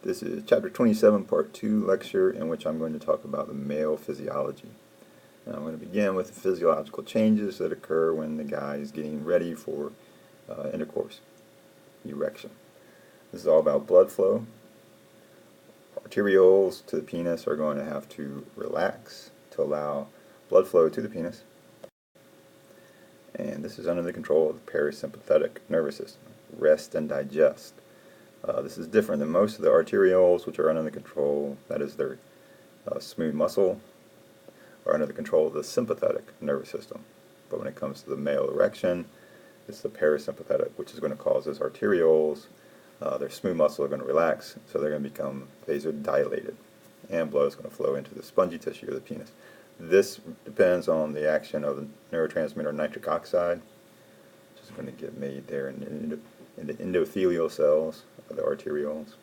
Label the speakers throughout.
Speaker 1: This is chapter 27, part 2 lecture, in which I'm going to talk about the male physiology. Now, I'm going to begin with the physiological changes that occur when the guy is getting ready for intercourse, erection. This is all about blood flow. Arterioles to the penis are going to have to relax to allow blood flow to the penis. And this is under the control of the parasympathetic nervous system. Rest and digest. This is different than most of the arterioles, which are under the control, that is their smooth muscle, are under the control of the sympathetic nervous system. But when it comes to the male erection, it's the parasympathetic, which is going to cause those arterioles, their smooth muscle are going to relax, so they're going to become vasodilated, and blood is going to flow into the spongy tissue of the penis. This depends on the action of the neurotransmitter nitric oxide, which is going to get made there in the endothelial cells of the arterioles,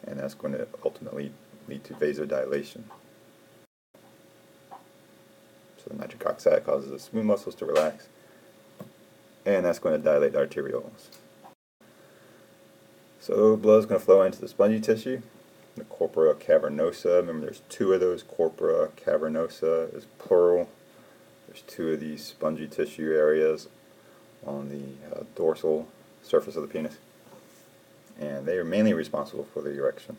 Speaker 1: and that's going to ultimately lead to vasodilation. So the nitric oxide causes the smooth muscles to relax, and that's going to dilate the arterioles. So blood is going to flow into the spongy tissue, the corpora cavernosa. Remember, there's two of those. Corpora cavernosa is plural. There's two of these spongy tissue areas on the dorsal surface of the penis, and they are mainly responsible for the erection.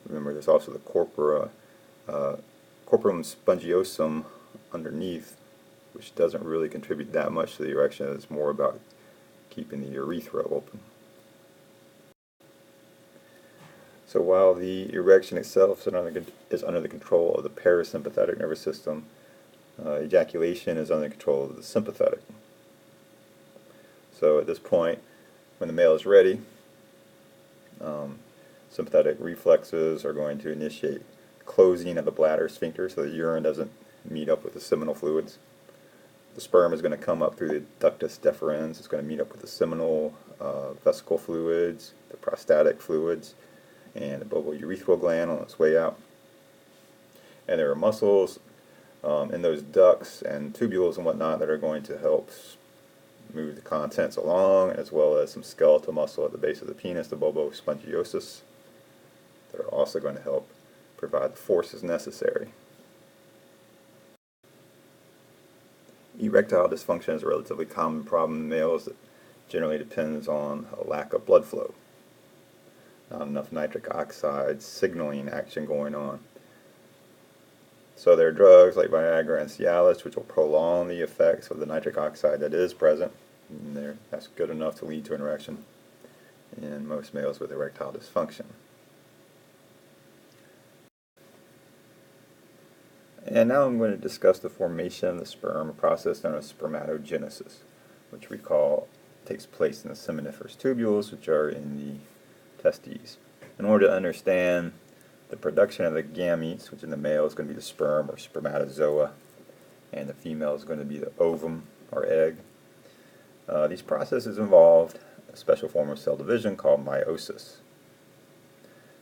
Speaker 1: Remember, there's also the corpora, corporum spongiosum underneath, which doesn't really contribute that much to the erection. It's more about keeping the urethra open. So while the erection itself is under the control of the parasympathetic nervous system, ejaculation is under the control of the sympathetic. So at this point, when the male is ready, sympathetic reflexes are going to initiate closing of the bladder sphincter so the urine doesn't meet up with the seminal fluids. The sperm is going to come up through the ductus deferens. It's going to meet up with the seminal vesical fluids, the prostatic fluids, and the bulbourethral gland on its way out. And there are muscles in those ducts and tubules and whatnot that are going to help move the contents along, as well as some skeletal muscle at the base of the penis, the bulbospongiosus, that are also going to help provide the forces necessary. Erectile dysfunction is a relatively common problem in males that generally depends on a lack of blood flow. Not enough nitric oxide signaling action going on. So there are drugs like Viagra and Cialis which will prolong the effects of the nitric oxide that is present. And that's good enough to lead to an erection in most males with erectile dysfunction. And now I'm going to discuss the formation of the sperm, a process known as spermatogenesis, which recall takes place in the seminiferous tubules, which are in the testes. In order to understand the production of the gametes, which in the male is going to be the sperm or spermatozoa, and the female is going to be the ovum or egg, these processes involved a special form of cell division called meiosis.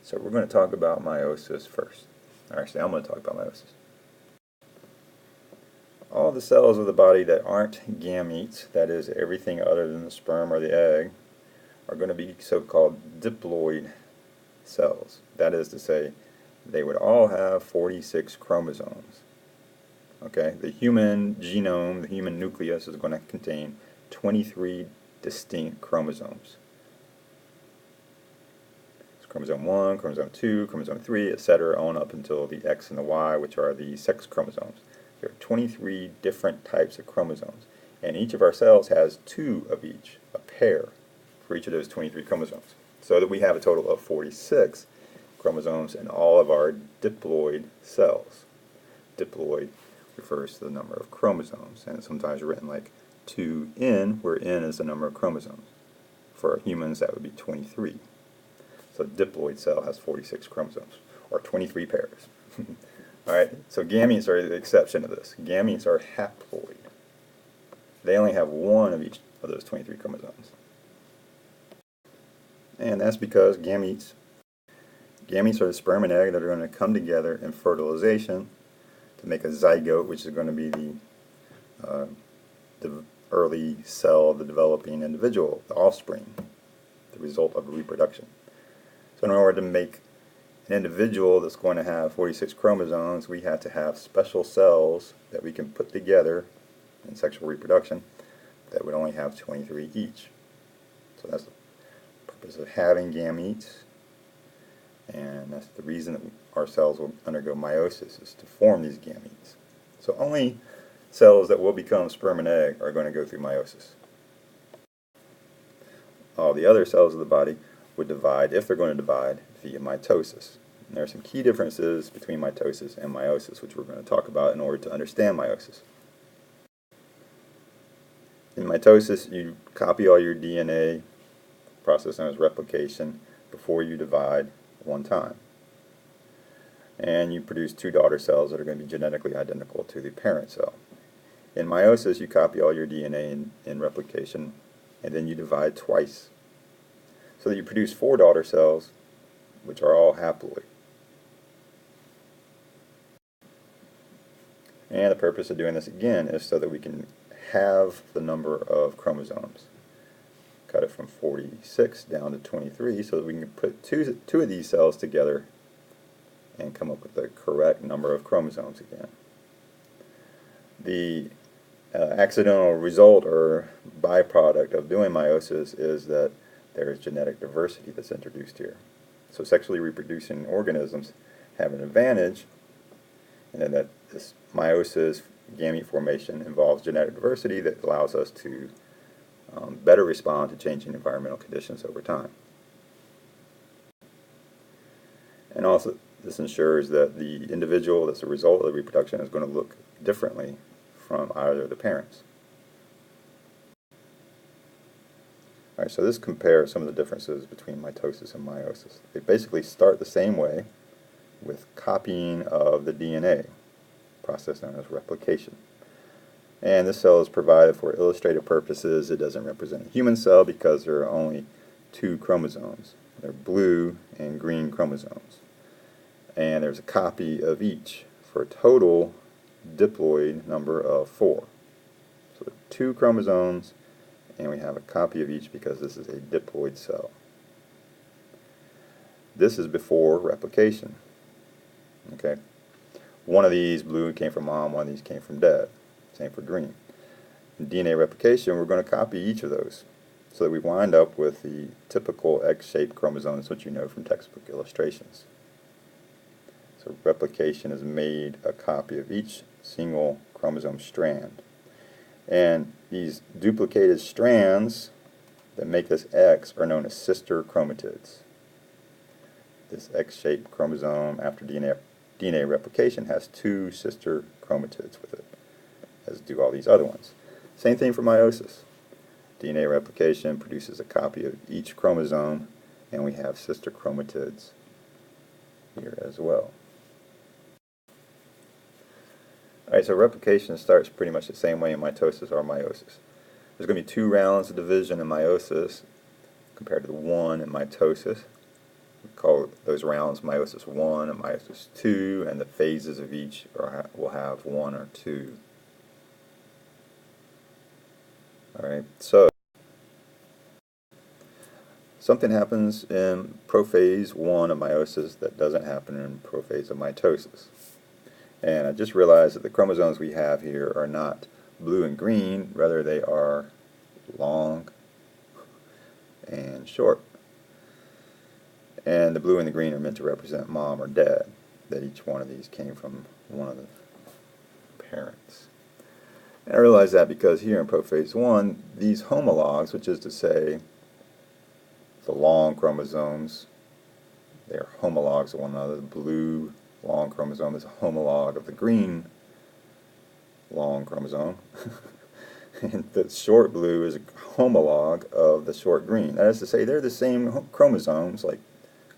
Speaker 1: So we're going to talk about meiosis first. Actually, I'm going to talk about meiosis. All the cells of the body that aren't gametes, that is everything other than the sperm or the egg, are going to be so-called diploid cells. That is to say, they would all have 46 chromosomes. Okay, the human genome, the human nucleus, is going to contain 23 distinct chromosomes. It's chromosome 1, chromosome 2, chromosome 3, etc., on up until the X and the Y, which are the sex chromosomes. There are 23 different types of chromosomes, and each of our cells has 2 of each, a pair for each of those 23 chromosomes, so that we have a total of 46 chromosomes in all of our diploid cells. Diploid refers to the number of chromosomes, and it's sometimes written like 2n, where n is the number of chromosomes. For humans, that would be 23. So a diploid cell has 46 chromosomes, or 23 pairs. Alright, so gametes are the exception to this. Gametes are haploid. They only have one of each of those 23 chromosomes. And that's because gametes are the sperm and egg that are going to come together in fertilization to make a zygote, which is going to be the early cell of the developing individual, the offspring. the result of reproduction. So in order to make an individual that's going to have 46 chromosomes, we have to have special cells that we can put together in sexual reproduction that would only have 23 each. So that's the purpose of having gametes, and that's the reason that our cells will undergo meiosis, is to form these gametes. So only cells that will become sperm and egg are going to go through meiosis. All the other cells of the body would divide, if they're going to divide, via mitosis. And there are some key differences between mitosis and meiosis, which we're going to talk about in order to understand meiosis. In mitosis, you copy all your DNA, process known as replication, before you divide one time. And you produce two daughter cells that are going to be genetically identical to the parent cell. In meiosis, you copy all your DNA in replication, and then you divide twice, so that you produce 4 daughter cells, which are all haploid. And the purpose of doing this again is so that we can have the number of chromosomes. Cut it from 46 down to 23 so that we can put two of these cells together and come up with the correct number of chromosomes again. The accidental result or byproduct of doing meiosis is that there is genetic diversity that's introduced here. So sexually reproducing organisms have an advantage, and that this meiosis gamete formation involves genetic diversity that allows us to better respond to changing environmental conditions over time. And also, this ensures that the individual that's a result of the reproduction is going to look differently from either of the parents. Alright, so this compares some of the differences between mitosis and meiosis. They basically start the same way, with copying of the DNA, process known as replication. And this cell is provided for illustrative purposes. It doesn't represent a human cell because there are only 2 chromosomes. They're blue and green chromosomes. And there's a copy of each for a total diploid number of 4. So 2 chromosomes, and we have a copy of each because this is a diploid cell. This is before replication. Okay, one of these blue came from mom, one of these came from dad. Same for green. In DNA replication, we're going to copy each of those so that we wind up with the typical X-shaped chromosomes, which you know from textbook illustrations. So replication has made a copy of each single chromosome strand. And these duplicated strands that make this X are known as sister chromatids. This X-shaped chromosome after DNA replication has 2 sister chromatids with it, as do all these other ones. Same thing for meiosis. DNA replication produces a copy of each chromosome, and we have sister chromatids here as well. Alright, so replication starts pretty much the same way in mitosis or meiosis. There's going to be 2 rounds of division in meiosis compared to the 1 in mitosis. We call those rounds meiosis 1 and meiosis 2, and the phases of each will have 1 or 2. Alright, so something happens in prophase 1 of meiosis that doesn't happen in prophase of mitosis. And I just realized that the chromosomes we have here are not blue and green, rather they are long and short. And the blue and the green are meant to represent mom or dad, that each one of these came from one of the parents. And I realize that because here in prophase 1, these homologs, which is to say the long chromosomes, they're homologs of one another. The blue long chromosome is a homolog of the green long chromosome. And the short blue is a homolog of the short green. That is to say, they're the same chromosomes, like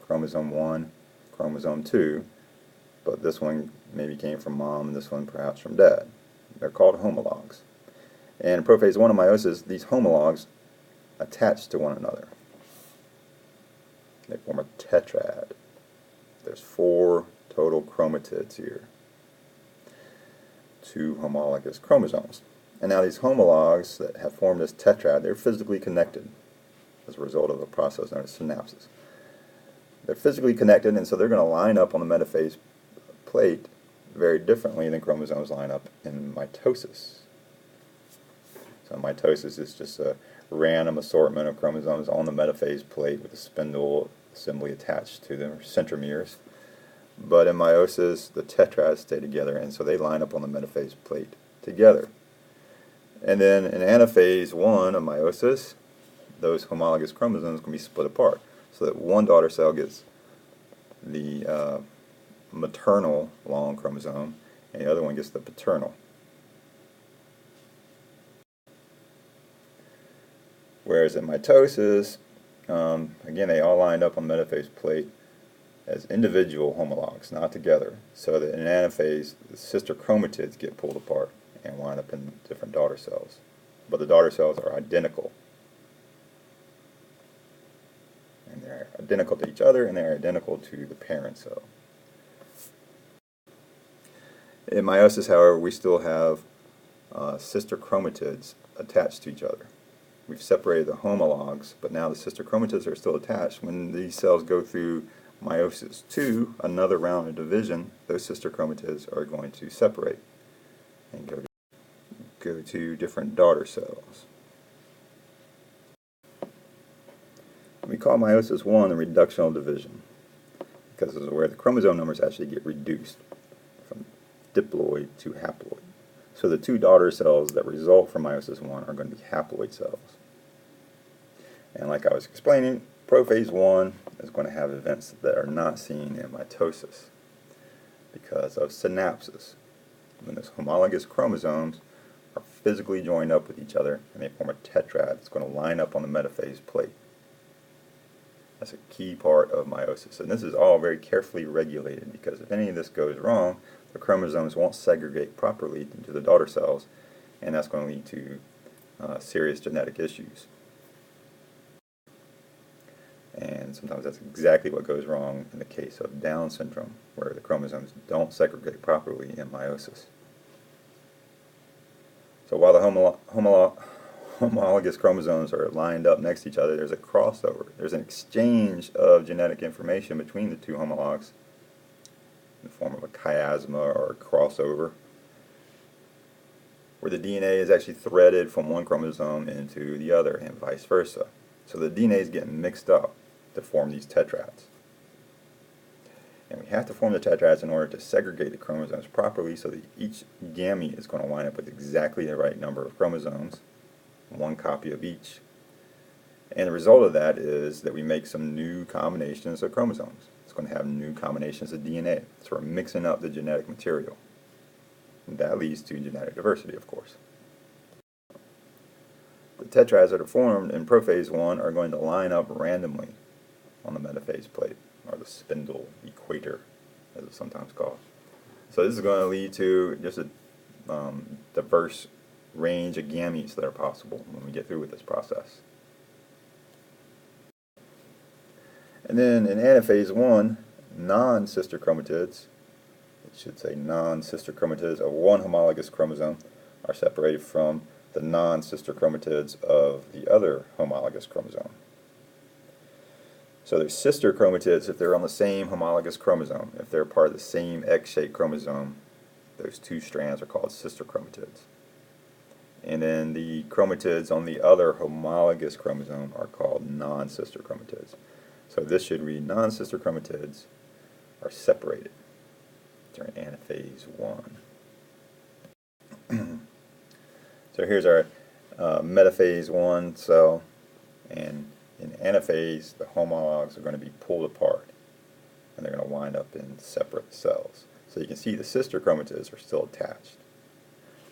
Speaker 1: chromosome 1, chromosome 2, but this one maybe came from mom and this one perhaps from dad. They're called homologs. And in prophase 1 of meiosis, these homologs attach to one another. They form a tetrad. There's 4 total chromatids here. 2 homologous chromosomes. And now these homologs that have formed this tetrad, they're physically connected. as a result of a process known as synapses. They're physically connected, and so they're going to line up on the metaphase plate very differently than chromosomes line up in mitosis. So mitosis is just a random assortment of chromosomes on the metaphase plate with a spindle assembly attached to them, or centromeres. But in meiosis, the tetrads stay together, and so they line up on the metaphase plate together. And then in anaphase 1 of meiosis, those homologous chromosomes can be split apart, so that one daughter cell gets the maternal long chromosome, and the other one gets the paternal. Whereas in mitosis, again, they all lined up on the metaphase plate as individual homologs, not together, so that in anaphase, the sister chromatids get pulled apart and wind up in different daughter cells. But the daughter cells are identical. And they're identical to each other, and they're identical to the parent cell. In meiosis, however, we still have sister chromatids attached to each other. We've separated the homologs, but now the sister chromatids are still attached. When these cells go through meiosis 2, another round of division, those sister chromatids are going to separate and go to different daughter cells. We call meiosis 1 the reductional division, because this is where the chromosome numbers actually get reduced from diploid to haploid. So the two daughter cells that result from meiosis 1 are going to be haploid cells. And like I was explaining, prophase 1 is going to have events that are not seen in mitosis because of synapses. When those homologous chromosomes are physically joined up with each other and they form a tetrad that's going to line up on the metaphase plate. That's a key part of meiosis. And this is all very carefully regulated, because if any of this goes wrong, the chromosomes won't segregate properly into the daughter cells, and that's going to lead to serious genetic issues. And sometimes that's exactly what goes wrong in the case of Down syndrome, where the chromosomes don't segregate properly in meiosis. So while the homologous chromosomes are lined up next to each other, there's a crossover. There's an exchange of genetic information between the two homologs in the form of a chiasma or a crossover, where the DNA is actually threaded from one chromosome into the other and vice versa. So the DNA is getting mixed up to form these tetrads. And we have to form the tetrads in order to segregate the chromosomes properly, so that each gamete is going to line up with exactly the right number of chromosomes, one copy of each. And the result of that is that we make some new combinations of chromosomes. It's going to have new combinations of DNA. So we're mixing up the genetic material. And that leads to genetic diversity, of course. The tetrads that are formed in prophase 1 are going to line up randomly on the metaphase plate, or the spindle equator, as it's sometimes called. So this is going to lead to just a diverse range of gametes that are possible when we get through with this process. And then in anaphase 1, non-sister chromatids, it should say non-sister chromatids of one homologous chromosome, are separated from the non-sister chromatids of the other homologous chromosome. So there's sister chromatids if they're on the same homologous chromosome. If they're part of the same X-shaped chromosome, those two strands are called sister chromatids. And then the chromatids on the other homologous chromosome are called non-sister chromatids. So this should read non-sister chromatids are separated during anaphase 1. So here's our metaphase 1 cell, and in anaphase the homologs are going to be pulled apart and they're going to wind up in separate cells. So you can see the sister chromatids are still attached.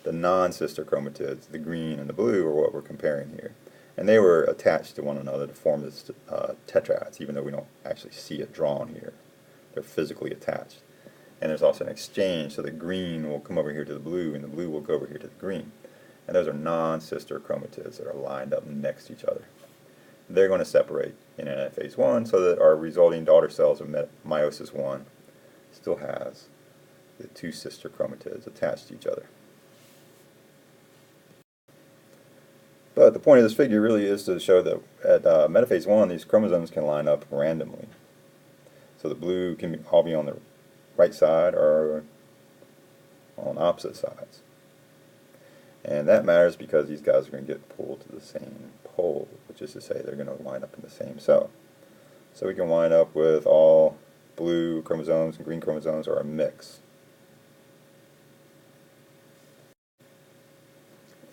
Speaker 1: The non-sister chromatids, the green and the blue, are what we're comparing here. And they were attached to one another to form this tetrads, even though we don't actually see it drawn here. They're physically attached. And there's also an exchange, so the green will come over here to the blue and the blue will go over here to the green. And those are non-sister chromatids that are lined up next to each other. They're going to separate in anaphase 1 so that our resulting daughter cells of meiosis 1 still has the two sister chromatids attached to each other. But the point of this figure really is to show that at metaphase 1, these chromosomes can line up randomly. So the blue can all be on the right side or on opposite sides. And that matters because these guys are going to get pulled to the same pole, which is to say they're going to wind up in the same cell. So we can wind up with all blue chromosomes and green chromosomes or a mix.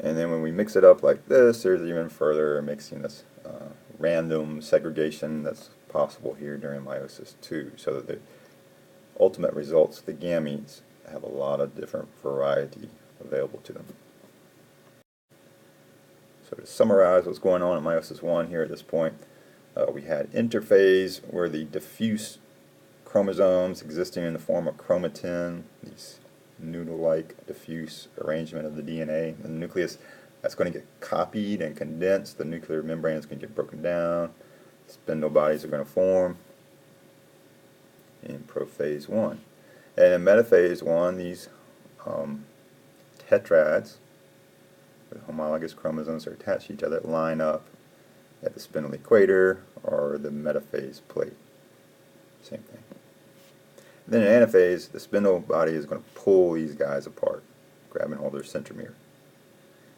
Speaker 1: And then when we mix it up like this, there's even further mixing, this random segregation that's possible here during meiosis II, so that the ultimate results, the gametes, have a lot of different variety available to them. So to summarize what's going on in meiosis I here at this point, we had interphase where the diffuse chromosomes existing in the form of chromatin, these noodle-like diffuse arrangement of the DNA. The nucleus, that's going to get copied and condensed. The nuclear membrane is going to get broken down. Spindle bodies are going to form in prophase 1. And in metaphase 1, these tetrads with homologous chromosomes are attached to each other line up at the spindle equator or the metaphase plate. Same thing. Then in anaphase, the spindle body is going to pull these guys apart, grabbing hold of their centromere.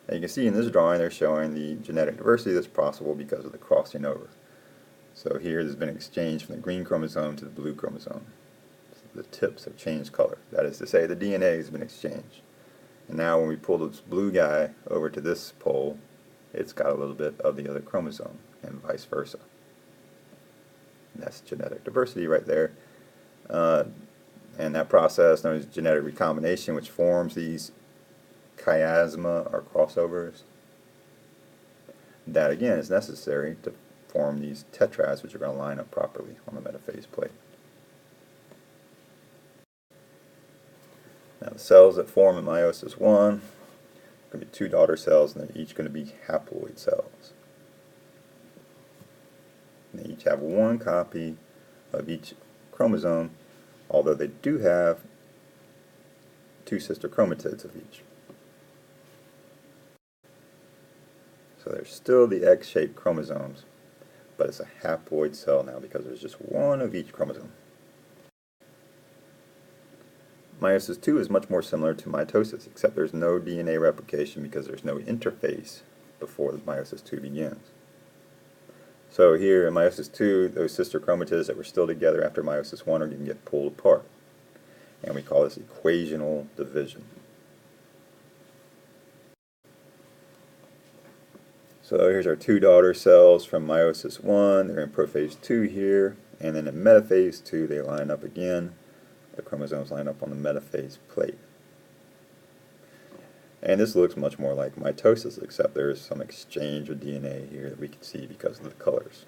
Speaker 1: And you can see in this drawing they're showing the genetic diversity that's possible because of the crossing over. So here there's been an exchange from the green chromosome to the blue chromosome. So the tips have changed color. That is to say, the DNA has been exchanged. And now when we pull this blue guy over to this pole, it's got a little bit of the other chromosome, and vice versa. And that's genetic diversity right there. And that process known as genetic recombination, which forms these chiasma or crossovers, that again is necessary to form these tetrads, which are going to line up properly on the metaphase plate. Now the cells that form in meiosis I are going to be two daughter cells, and they're each going to be haploid cells. And they each have one copy of each chromosome, although they do have two sister chromatids of each. So there's still the X-shaped chromosomes, but it's a haploid cell now because there's just one of each chromosome. Meiosis II is much more similar to mitosis, except there's no DNA replication because there's no interphase before the meiosis II begins. So here in meiosis II, those sister chromatids that were still together after meiosis I are going to get pulled apart. And we call this equational division. So here's our two daughter cells from meiosis I. They're in prophase II here. And then in metaphase II, they line up again. The chromosomes line up on the metaphase plate. And this looks much more like mitosis, except there's some exchange of DNA here that we can see because of the colors.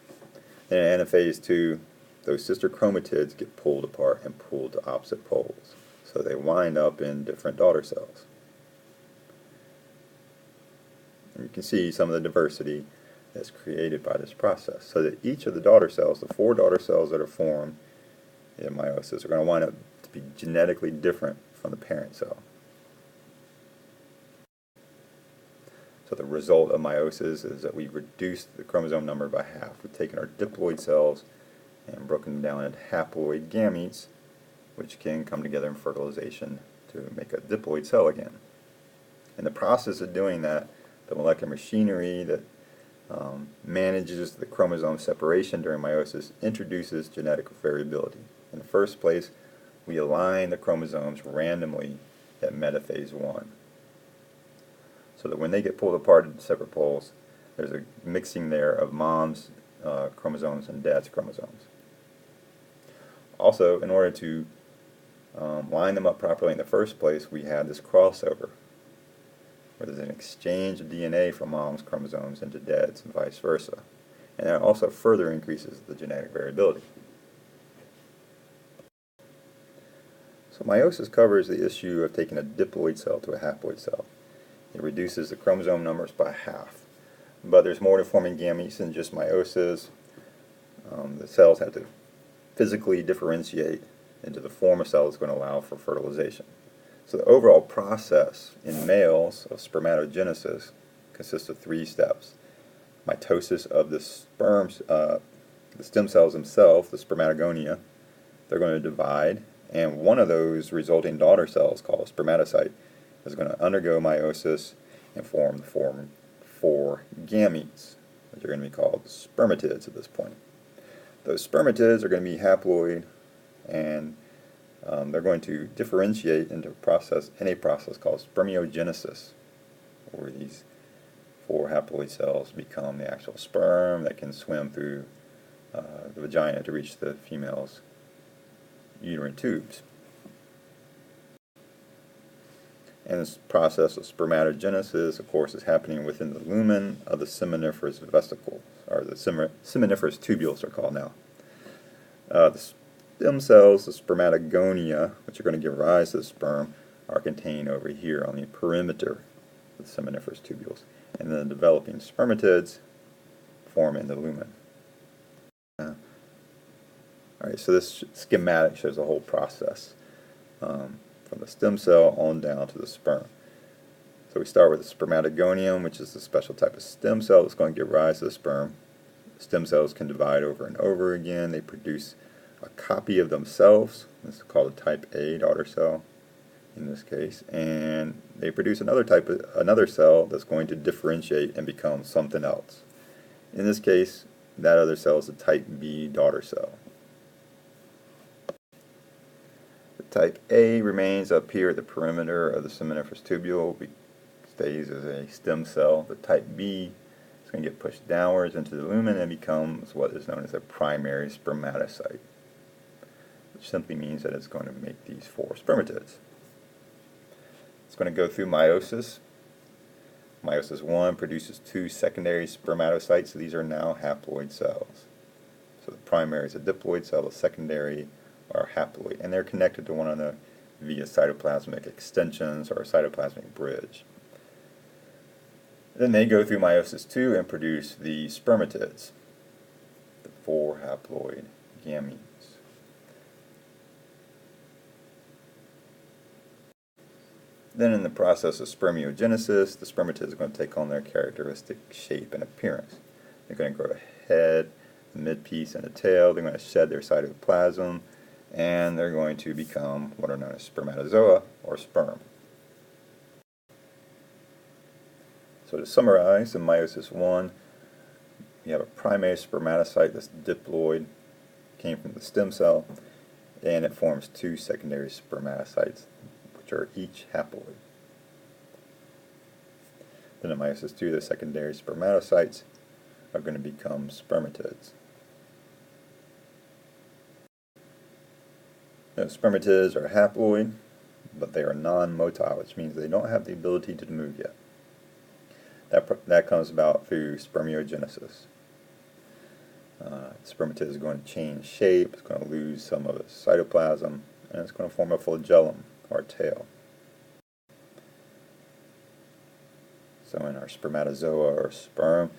Speaker 1: Then in anaphase II, those sister chromatids get pulled apart and pulled to opposite poles. So they wind up in different daughter cells. And you can see some of the diversity that's created by this process. So that each of the daughter cells, the four daughter cells that are formed in meiosis, are going to wind up to be genetically different from the parent cell. So the result of meiosis is that we've reduced the chromosome number by half. We've taken our diploid cells and broken them down into haploid gametes, which can come together in fertilization to make a diploid cell again. In the process of doing that, the molecular machinery that manages the chromosome separation during meiosis introduces genetic variability. In the first place, we align the chromosomes randomly at metaphase I, so that when they get pulled apart into separate poles, there's a mixing there of mom's chromosomes and dad's chromosomes. Also, in order to line them up properly in the first place, we had this crossover, where there's an exchange of DNA from mom's chromosomes into dad's and vice versa. And that also further increases the genetic variability. So meiosis covers the issue of taking a diploid cell to a haploid cell. It reduces the chromosome numbers by half. But there's more to forming gametes than just meiosis. The cells have to physically differentiate into the form of cell that's going to allow for fertilization. So the overall process in males of spermatogenesis consists of 3 steps. Mitosis of the the stem cells themselves, the spermatogonia. They're going to divide, and one of those resulting daughter cells, called a spermatocyte, is going to undergo meiosis and form 4 gametes, which are going to be called spermatids at this point. Those spermatids are going to be haploid, and they're going to differentiate into a process called spermiogenesis, where these 4 haploid cells become the actual sperm that can swim through the vagina to reach the female's uterine tubes. And this process of spermatogenesis, of course, is happening within the lumen of the seminiferous vesicle, or the seminiferous tubules are called now. The stem cells, the spermatogonia, which are going to give rise to the sperm, are contained over here on the perimeter of the seminiferous tubules. And then the developing spermatids form in the lumen. Alright, so this schematic shows the whole process from the stem cell on down to the sperm. So we start with the spermatogonium, which is a special type of stem cell that's going to give rise to the sperm. Stem cells can divide over and over again. They produce a copy of themselves. This is called a type A daughter cell in this case, and they produce another cell that's going to differentiate and become something else. In this case, that other cell is a type B daughter cell. The type A remains up here at the perimeter of the seminiferous tubule, stays as a stem cell. The type B is going to get pushed downwards into the lumen and becomes what is known as a primary spermatocyte, which simply means that it's going to make these 4 spermatids. It's going to go through meiosis. Meiosis 1 produces 2 secondary spermatocytes, so these are now haploid cells. So the primary is a diploid cell, the secondary are haploid, and they're connected to one another via cytoplasmic extensions or a cytoplasmic bridge. Then they go through meiosis 2 and produce the spermatids, the 4 haploid gametes. Then in the process of spermiogenesis, the spermatids are going to take on their characteristic shape and appearance. They're going to grow a head, a midpiece, and a tail. They're going to shed their cytoplasm, and they're going to become what are known as spermatozoa, or sperm. So to summarize, in meiosis 1, you have a primary spermatocyte that's diploid, came from the stem cell, and it forms 2 secondary spermatocytes, which are each haploid. Then in meiosis 2, the secondary spermatocytes are going to become spermatids. Now, spermatids are haploid, but they are non-motile, which means they don't have the ability to move yet. That comes about through spermiogenesis. Spermatid is going to change shape, it's going to lose some of its cytoplasm, and it's going to form a flagellum, or tail. So in our spermatozoa, or sperm,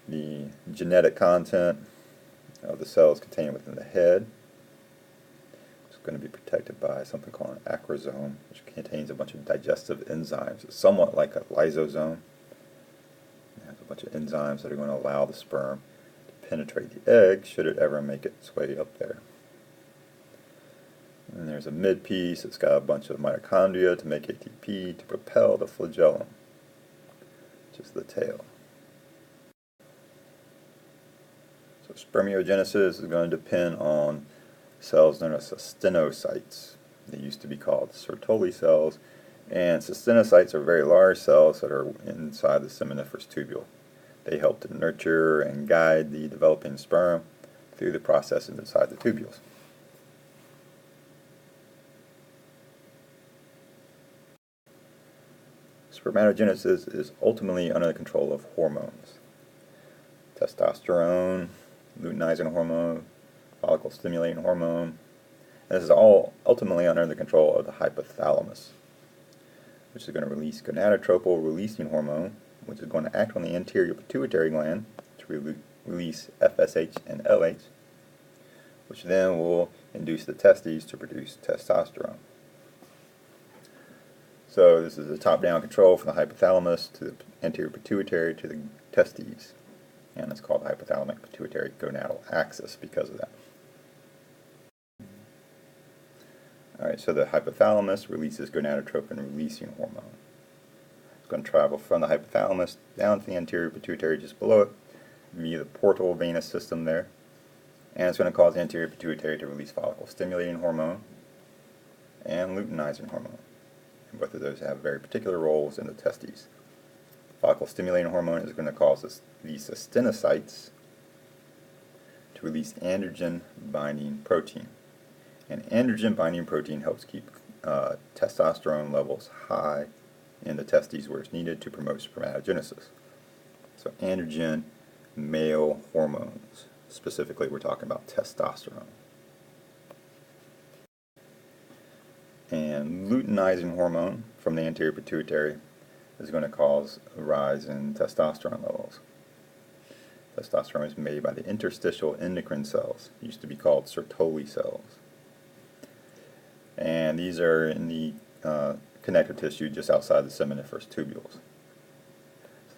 Speaker 1: the genetic content of the cells contained within the head is going to be protected by something called an acrosome, which contains a bunch of digestive enzymes. It's somewhat like a lysosome. It has a bunch of enzymes that are going to allow the sperm to penetrate the egg should it ever make its way up there. And there's a midpiece. It's got a bunch of mitochondria to make ATP to propel the flagellum, which is the tail. So spermiogenesis is going to depend on cells known as cystinocytes. They used to be called Sertoli cells, and cystinocytes are very large cells that are inside the seminiferous tubule. They help to nurture and guide the developing sperm through the process inside the tubules. Spermatogenesis is ultimately under the control of hormones. Testosterone, luteinizing hormone, follicle stimulating hormone. And this is all ultimately under the control of the hypothalamus, which is going to release gonadotropal releasing hormone, which is going to act on the anterior pituitary gland to release FSH and LH, which then will induce the testes to produce testosterone. So this is a top-down control from the hypothalamus to the anterior pituitary to the testes. And it's called the hypothalamic pituitary gonadal axis because of that. Alright, so the hypothalamus releases gonadotropin-releasing hormone. It's going to travel from the hypothalamus down to the anterior pituitary just below it via the portal venous system there. And it's going to cause the anterior pituitary to release follicle-stimulating hormone and luteinizing hormone. And both of those have very particular roles in the testes. Follicle-stimulating hormone is going to cause these astenocytes to release androgen-binding protein. And androgen-binding protein helps keep testosterone levels high in the testes where it's needed to promote spermatogenesis. So androgen, male hormones. Specifically, we're talking about testosterone. And luteinizing hormone from the anterior pituitary is going to cause a rise in testosterone levels. Testosterone is made by the interstitial endocrine cells. It used to be called Sertoli cells. And these are in the connective tissue just outside the seminiferous tubules. So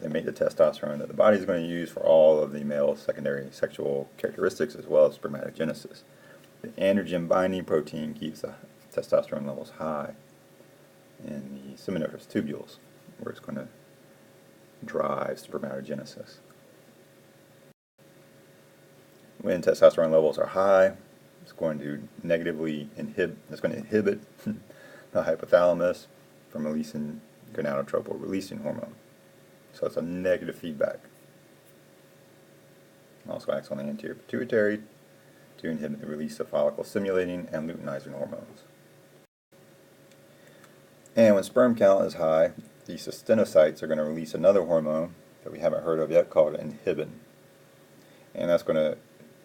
Speaker 1: they make the testosterone that the body is going to use for all of the male secondary sexual characteristics as well as spermatogenesis. The androgen binding protein keeps the testosterone levels high in the seminiferous tubules, where it's going to drive spermatogenesis. When testosterone levels are high, it's going to inhibit the hypothalamus from releasing gonadotropin releasing hormone. So it's a negative feedback. It also acts on the anterior pituitary to inhibit the release of follicle-stimulating and luteinizing hormones. And when sperm count is high, these astenocytes are going to release another hormone that we haven't heard of yet called inhibin. And that's going to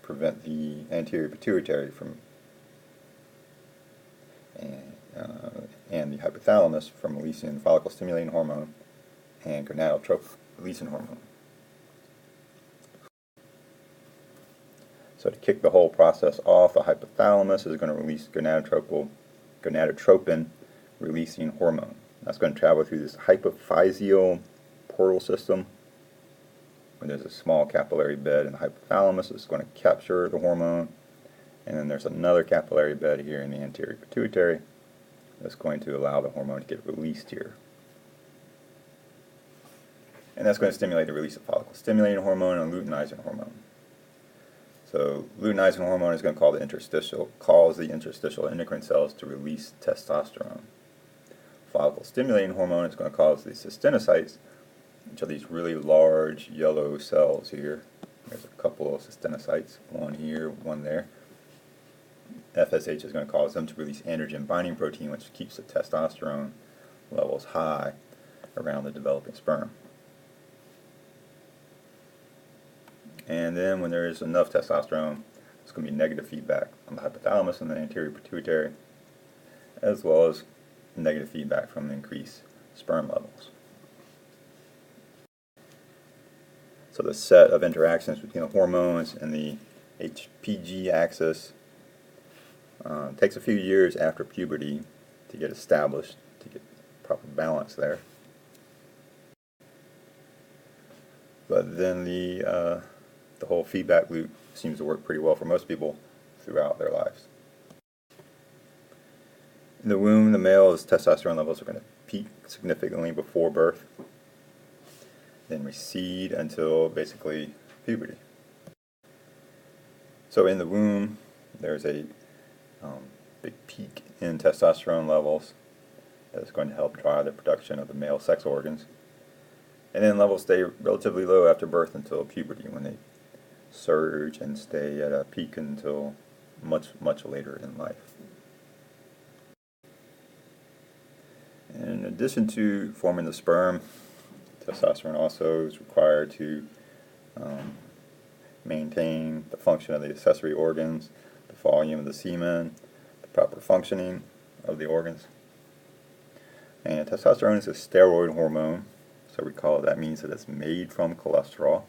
Speaker 1: prevent the anterior pituitary from and the hypothalamus from releasing follicle-stimulating hormone and gonadotropin-releasing hormone. So to kick the whole process off, the hypothalamus is going to release gonadotropin-releasing hormone. That's going to travel through this hypophyseal portal system, where there's a small capillary bed in the hypothalamus that's going to capture the hormone, and then there's another capillary bed here in the anterior pituitary that's going to allow the hormone to get released here. And that's going to stimulate the release of follicle-stimulating hormone and luteinizing hormone. So luteinizing hormone is going to cause the interstitial endocrine cells to release testosterone. Follicle-stimulating hormone is going to cause these astenocytes, which are these really large yellow cells here. There's a couple of astenocytes, one here, one there. FSH is going to cause them to release androgen binding protein, which keeps the testosterone levels high around the developing sperm. And then when there is enough testosterone, it's going to be negative feedback on the hypothalamus and the anterior pituitary, as well as negative feedback from the increased sperm levels. So the set of interactions between the hormones and the HPG axis takes a few years after puberty to get established, to get proper balance there. But then the whole feedback loop seems to work pretty well for most people throughout their lives. In the womb, the male's testosterone levels are going to peak significantly before birth, then recede until basically puberty. So in the womb, there's a big peak in testosterone levels that's going to help drive the production of the male sex organs. And then levels stay relatively low after birth until puberty, when they surge and stay at a peak until much, much later in life. And in addition to forming the sperm, testosterone also is required to maintain the function of the accessory organs, the volume of the semen, the proper functioning of the organs. And testosterone is a steroid hormone, so recall that means that it's made from cholesterol.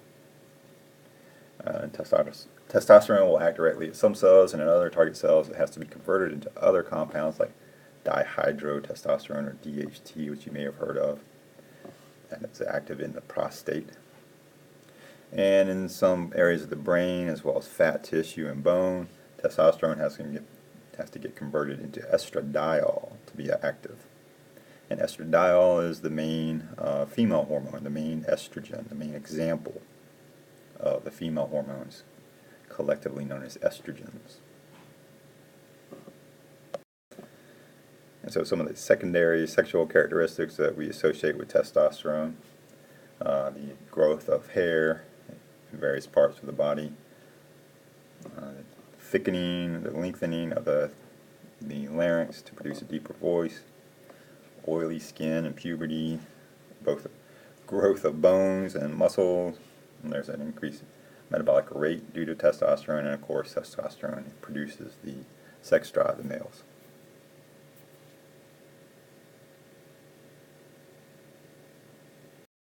Speaker 1: Testosterone will act directly at some cells, and in other target cells it has to be converted into other compounds like dihydrotestosterone, or DHT, which you may have heard of, and it's active in the prostate. And in some areas of the brain, as well as fat tissue and bone, testosterone has to get converted into estradiol to be active. And estradiol is the main female hormone, the main estrogen, the main example of the female hormones, collectively known as estrogens. And so some of the secondary sexual characteristics that we associate with testosterone, the growth of hair in various parts of the body, thickening, the lengthening of the larynx to produce a deeper voice, oily skin and puberty, both growth of bones and muscles, and there's an increased metabolic rate due to testosterone, and of course testosterone produces the sex drive in males.